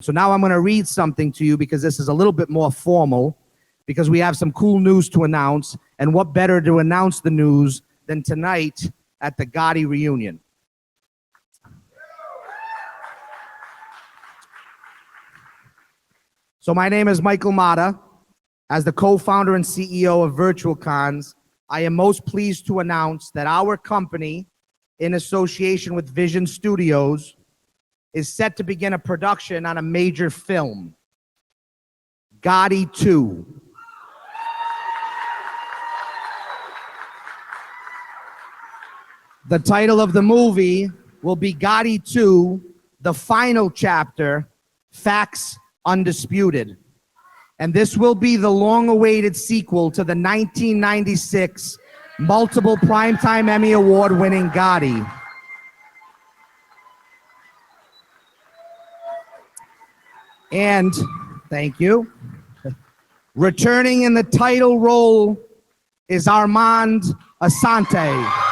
So now I'm going to read something to you because this is a little bit more formal, because we have some cool news to announce, and what better to announce the news than tonight at the Gotti reunion. So my name is Michael Mota. As the co-founder and CEO of VirtualCons, I am most pleased to announce that our company, in association with Vision Studios, is set to begin a production on a major film, Gotti II. The title of the movie will be Gotti II, the final chapter, Facts Undisputed. And this will be the long-awaited sequel to the 1996 multiple Primetime Emmy Award-winning Gotti. And, thank you, returning in the title role is Armand Assante.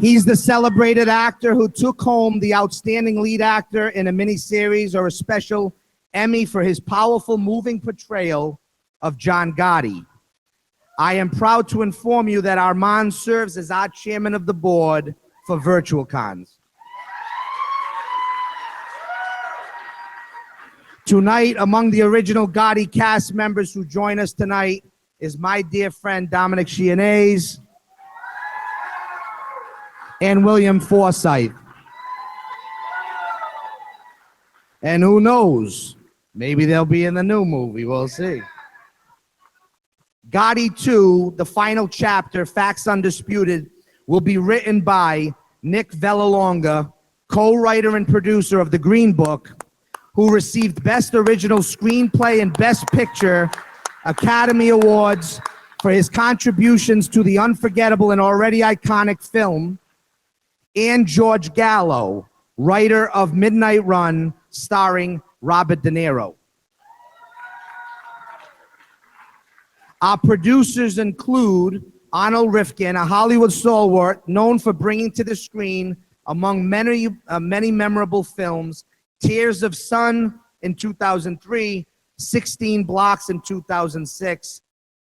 He's the celebrated actor who took home the Outstanding Lead Actor in a miniseries or a special Emmy for his powerful, moving portrayal of John Gotti. I am proud to inform you that Armand serves as our chairman of the board for VirtualCons. Tonight, among the original Gotti cast members who join us tonight is my dear friend Dominic Chianese and William Forsythe. And who knows, maybe they'll be in the new movie, we'll see. Gotti II, the final chapter, Facts Undisputed, will be written by Nick Vallelonga, co-writer and producer of The Green Book, who received Best Original Screenplay and Best Picture Academy Awards for his contributions to the unforgettable and already iconic film, and George Gallo, writer of Midnight Run, starring Robert De Niro. Our producers include Arnold Rifkin, a Hollywood stalwart known for bringing to the screen, among many memorable films, Tears of Sun in 2003, 16 Blocks in 2006,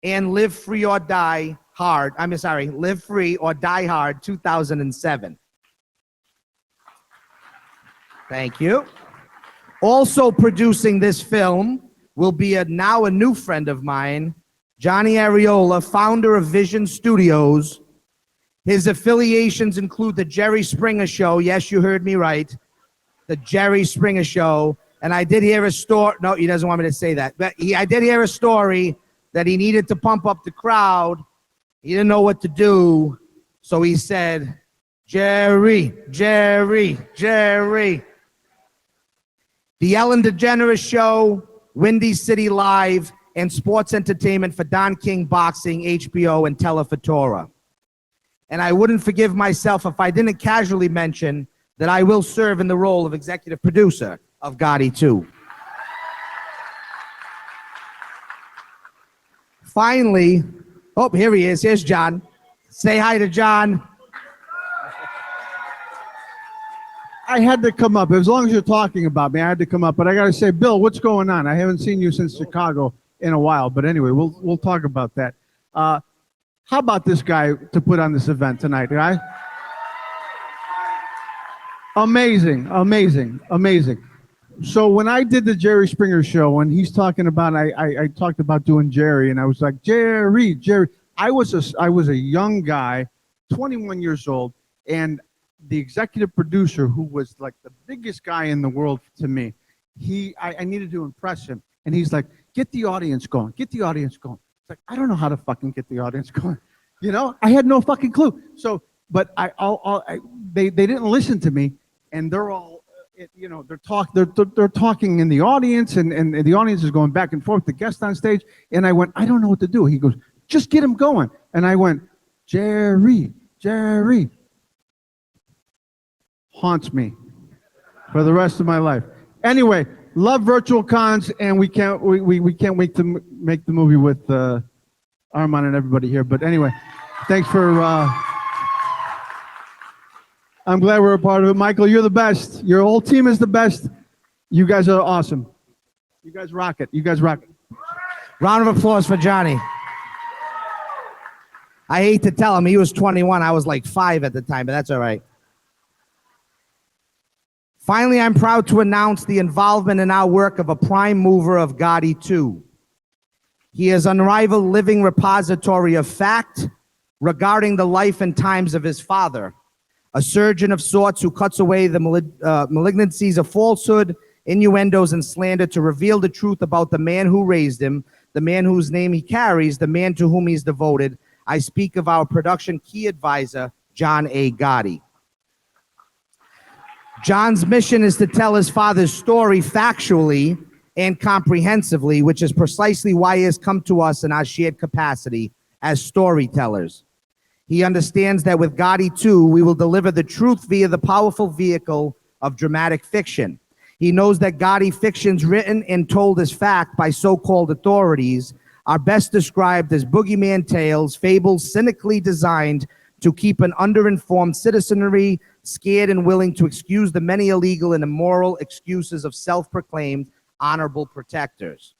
and Live Free or Die Hard, Live Free or Die Hard 2007. Thank you. Also producing this film will be now a new friend of mine, Johnny Arreola, founder of Vision Studios. His affiliations include The Jerry Springer Show. Yes, you heard me right. The Jerry Springer Show. And I did hear a story. No, he doesn't want me to say that. But I did hear a story that he needed to pump up the crowd. He didn't know what to do. So he said, Jerry, Jerry, Jerry. The Ellen DeGeneres Show, Windy City Live, and sports entertainment for Don King Boxing, HBO, and Telefatora. And I wouldn't forgive myself if I didn't casually mention that I will serve in the role of executive producer of Gotti II. Finally, oh, here he is. Here's John. Say hi to John. I had to come up. As long as you're talking about me, I had to come up. But I got to say, Bill, what's going on? I haven't seen you since Chicago in a while. But anyway, we'll talk about that. How about this guy to put on this event tonight, right? Amazing, amazing, amazing. So when I did the Jerry Springer Show, and he's talking about, I talked about doing Jerry, and I was like, Jerry, Jerry. I was a young guy, 21 years old, and the executive producer, who was like the biggest guy in the world to me, I needed to impress him. And he's like, get the audience going, get the audience going. It's like, I don't know how to fucking get the audience going. You know, I had no fucking clue. So, but they didn't listen to me, and they're all, you know, they're talking in the audience, and the audience is going back and forth, the guest on stage. And I went, I don't know what to do. He goes, just get him going. And I went, Jerry, Jerry. Haunts me for the rest of my life. Anyway, love VirtualCons, and we can't wait to make the movie with Armand and everybody here. But anyway, thanks for I'm glad we're a part of it. Michael, you're the best. Your whole team is the best. You guys are awesome. You guys rock it. You guys rock it. Round of applause for Johnny. I hate to tell him, he was 21. I was like 5 at the time, but that's all right. Finally, I'm proud to announce the involvement in our work of a prime mover of Gotti II. He is unrivaled living repository of fact regarding the life and times of his father, a surgeon of sorts who cuts away the malignancies of falsehood, innuendos, and slander to reveal the truth about the man who raised him, the man whose name he carries, the man to whom he's devoted. I speak of our production key advisor, John A. Gotti. John's mission is to tell his father's story factually and comprehensively, which is precisely why he has come to us in our shared capacity as storytellers. He understands that with Gotti II, we will deliver the truth via the powerful vehicle of dramatic fiction. He knows that Gotti fictions written and told as fact by so-called authorities are best described as boogeyman tales, fables cynically designed to keep an underinformed citizenry scared and willing to excuse the many illegal and immoral excuses of self-proclaimed honorable protectors.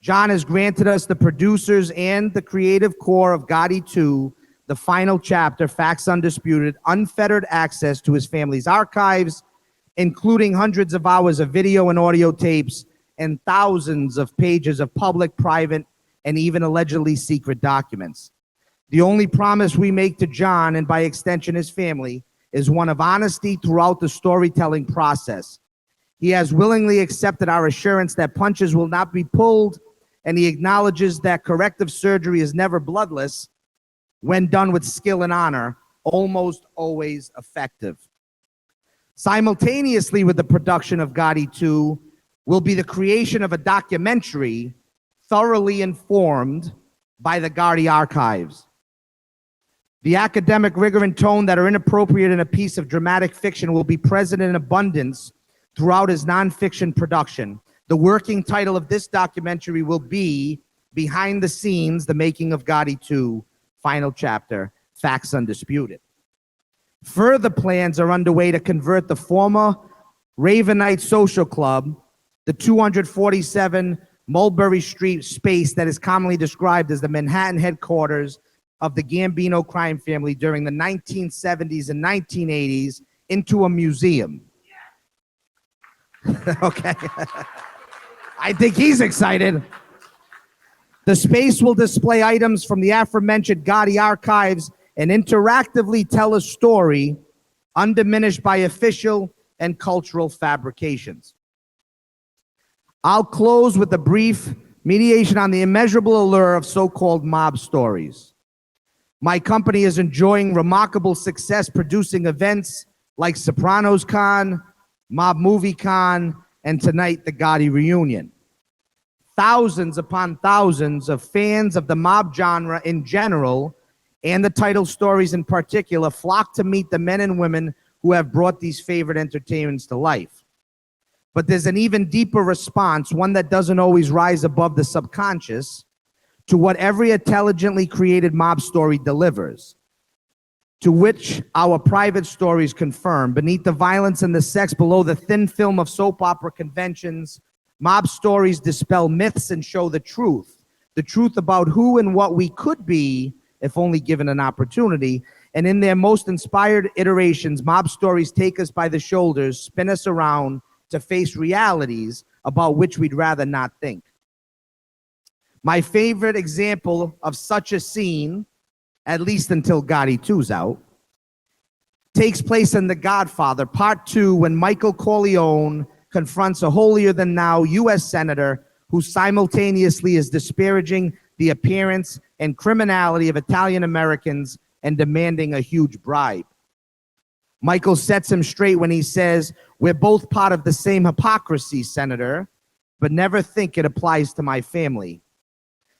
John has granted us, the producers and the creative core of Gotti II, the final chapter, Facts Undisputed, unfettered access to his family's archives, including hundreds of hours of video and audio tapes and thousands of pages of public, private, and even allegedly secret documents. The only promise we make to John, and by extension his family, is one of honesty throughout the storytelling process. He has willingly accepted our assurance that punches will not be pulled, and he acknowledges that corrective surgery is never bloodless when done with skill and honor, almost always effective. Simultaneously with the production of Gotti II will be the creation of a documentary thoroughly informed by the Gotti archives. The academic rigor and tone that are inappropriate in a piece of dramatic fiction will be present in abundance throughout his nonfiction production. The working title of this documentary will be Behind the Scenes, The Making of Gotti II, Final Chapter, Facts Undisputed. Further plans are underway to convert the former Ravenite Social Club, the 247 Mulberry Street space that is commonly described as the Manhattan headquarters of the Gambino crime family during the 1970s and 1980s, into a museum. Okay. I think he's excited. The space will display items from the aforementioned Gotti archives and interactively tell a story undiminished by official and cultural fabrications. I'll close with a brief mediation on the immeasurable allure of so-called mob stories. My company is enjoying remarkable success producing events like SopranosCon, MobMovieCon, and tonight the Gotti reunion. Thousands upon thousands of fans of the mob genre in general and the title stories in particular flock to meet the men and women who have brought these favorite entertainments to life. But there's an even deeper response, one that doesn't always rise above the subconscious, to what every intelligently created mob story delivers, to which our private stories confirm. Beneath the violence and the sex, below the thin film of soap opera conventions, mob stories dispel myths and show the truth about who and what we could be if only given an opportunity. And in their most inspired iterations, mob stories take us by the shoulders, spin us around to face realities about which we'd rather not think. My favorite example of such a scene, at least until Gotti II's out, takes place in The Godfather, Part 2, when Michael Corleone confronts a holier-than-thou U.S. senator who simultaneously is disparaging the appearance and criminality of Italian Americans and demanding a huge bribe. Michael sets him straight when he says, "We're both part of the same hypocrisy, Senator, but never think it applies to my family."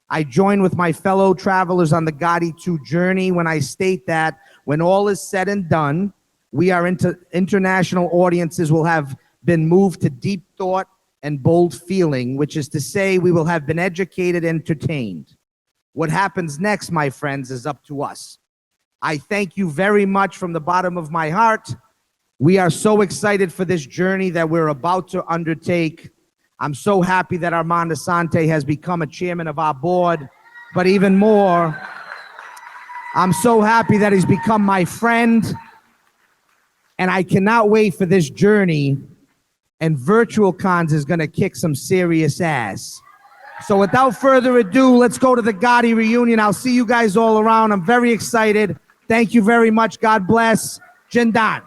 I join with my fellow travelers on the Gotti II journey when I state that when all is said and done, we are international audiences will have been moved to deep thought and bold feeling, which is to say we will have been educated and entertained. What happens next, my friends, is up to us. I thank you very much from the bottom of my heart. We are so excited for this journey that we're about to undertake. I'm so happy that Armand Assante has become a chairman of our board, but even more, I'm so happy that he's become my friend, and I cannot wait for this journey, and VirtualCons is gonna kick some serious ass. So without further ado, let's go to the Gotti reunion. I'll see you guys all around. I'm very excited. Thank you very much. God bless. Jindan.